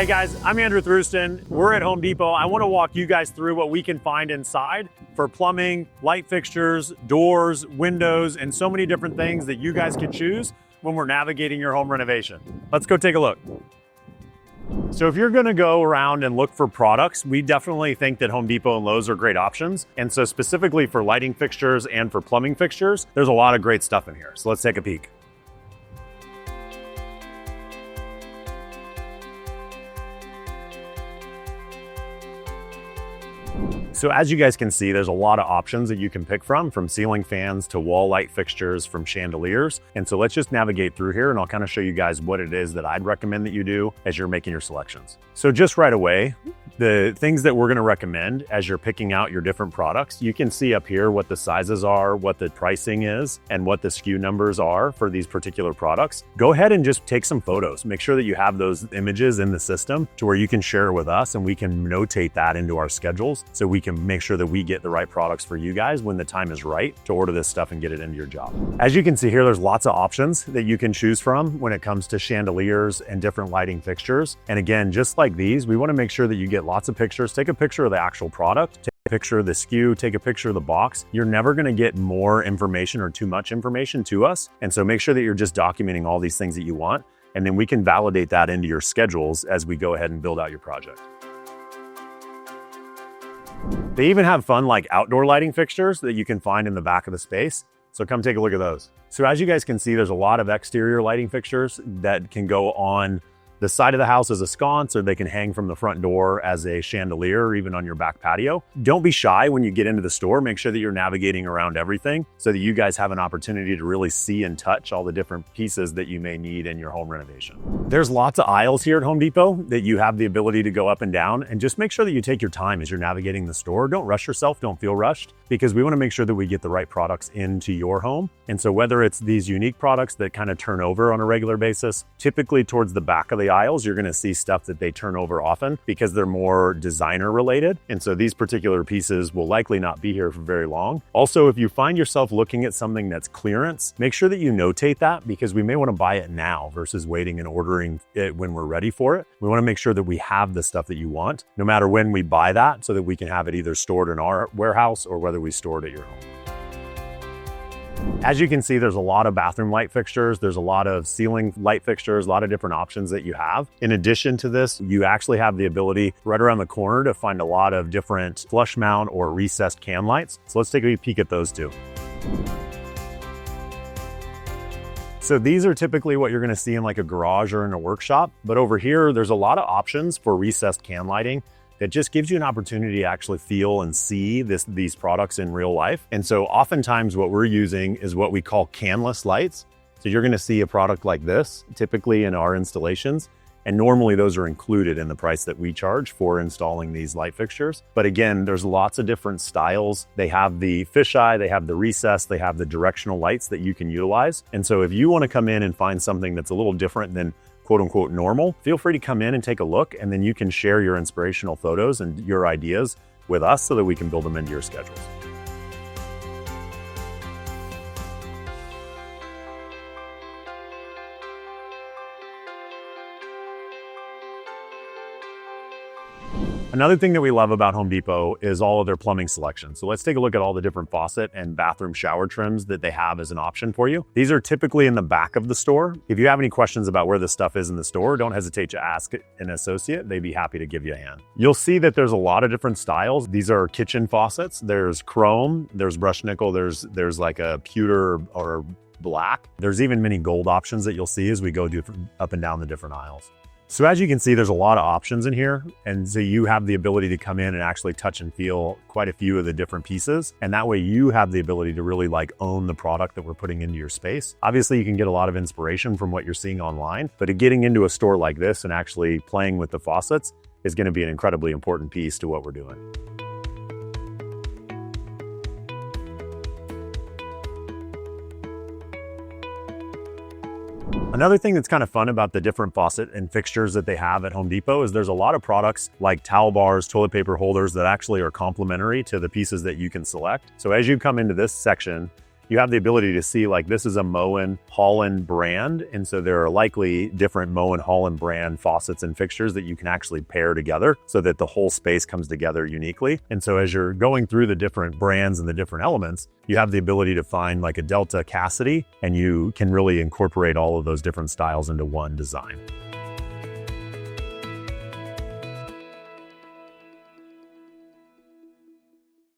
Hey guys, I'm Andrew Thruston. We're at Home Depot. I want to walk you guys through what we can find inside for plumbing, light fixtures, doors, windows, and so many different things that you guys can choose when we're navigating your home renovation. Let's go take a look. So if you're gonna go around and look for products, we definitely think that Home Depot and Lowe's are great options. And so specifically for lighting fixtures and for plumbing fixtures, there's a lot of great stuff in here. So let's take a peek. So as you guys can see, there's a lot of options that you can pick from ceiling fans to wall light fixtures, from chandeliers. And so let's just navigate through here and I'll kind of show you guys what it is that I'd recommend that you do as you're making your selections. So just right away, the things that we're gonna recommend as you're picking out your different products, you can see up here what the sizes are, what the pricing is, and what the SKU numbers are for these particular products. Go ahead and just take some photos. Make sure that you have those images in the system to where you can share with us and we can notate that into our schedules so we can make sure that we get the right products for you guys when the time is right to order this stuff and get it into your job. As you can see here, there's lots of options that you can choose from when it comes to chandeliers and different lighting fixtures. And again, just like these, we want to make sure that you get lots of pictures. Take a picture of the actual product, take a picture of the SKU, take a picture of the box. You're never going to get more information or too much information to us. And so make sure that you're just documenting all these things that you want. And then we can validate that into your schedules as we go ahead and build out your project. They even have fun like outdoor lighting fixtures that you can find in the back of the space. So come take a look at those. So as you guys can see, there's a lot of exterior lighting fixtures that can go on the side of the house as a sconce, or they can hang from the front door as a chandelier, or even on your back patio. Don't be shy when you get into the store. Make sure that you're navigating around everything so that you guys have an opportunity to really see and touch all the different pieces that you may need in your home renovation. There's lots of aisles here at Home Depot that you have the ability to go up and down, and just make sure that you take your time as you're navigating the store. Don't rush yourself, don't feel rushed, because we want to make sure that we get the right products into your home. And so whether it's these unique products that kind of turn over on a regular basis, typically towards the back of the aisles, you're going to see stuff that they turn over often because they're more designer related. And so these particular pieces will likely not be here for very long. Also, if you find yourself looking at something that's clearance, make sure that you notate that, because we may want to buy it now versus waiting and ordering it when we're ready for it. We want to make sure that we have the stuff that you want, no matter when we buy that, so that we can have it either stored in our warehouse or whether we store it at your home. As you can see, there's a lot of bathroom light fixtures. There's a lot of ceiling light fixtures, a lot of different options that you have. In addition to this, you actually have the ability right around the corner to find a lot of different flush mount or recessed can lights. So let's take a peek at those two. So these are typically what you're going to see in like a garage or in a workshop. But over here, there's a lot of options for recessed can lighting that just gives you an opportunity to actually feel and see these products in real life. And so oftentimes what we're using is what we call canless lights. So you're gonna see a product like this, typically in our installations. And normally those are included in the price that we charge for installing these light fixtures. But again, there's lots of different styles. They have the fisheye, they have the recess, they have the directional lights that you can utilize. And so if you wanna come in and find something that's a little different than quote unquote normal, feel free to come in and take a look, and then you can share your inspirational photos and your ideas with us so that we can build them into your schedules. Another thing that we love about Home Depot is all of their plumbing selection. So let's take a look at all the different faucet and bathroom shower trims that they have as an option for you. These are typically in the back of the store. If you have any questions about where this stuff is in the store, don't hesitate to ask an associate. They'd be happy to give you a hand. You'll see that there's a lot of different styles. These are kitchen faucets. There's chrome, there's brushed nickel, there's like a pewter or black. There's even many gold options that you'll see as we go up and down the different aisles. So as you can see, there's a lot of options in here. And so you have the ability to come in and actually touch and feel quite a few of the different pieces. And that way you have the ability to really like own the product that we're putting into your space. Obviously you can get a lot of inspiration from what you're seeing online, but getting into a store like this and actually playing with the faucets is going to be an incredibly important piece to what we're doing. Another thing that's kind of fun about the different faucet and fixtures that they have at Home Depot is there's a lot of products like towel bars, toilet paper holders that actually are complementary to the pieces that you can select. So as you come into this section, you have the ability to see like this is a Moen Holland brand. And so there are likely different Moen Holland brand faucets and fixtures that you can actually pair together so that the whole space comes together uniquely. And so as you're going through the different brands and the different elements, you have the ability to find like a Delta Cassidy, and you can really incorporate all of those different styles into one design.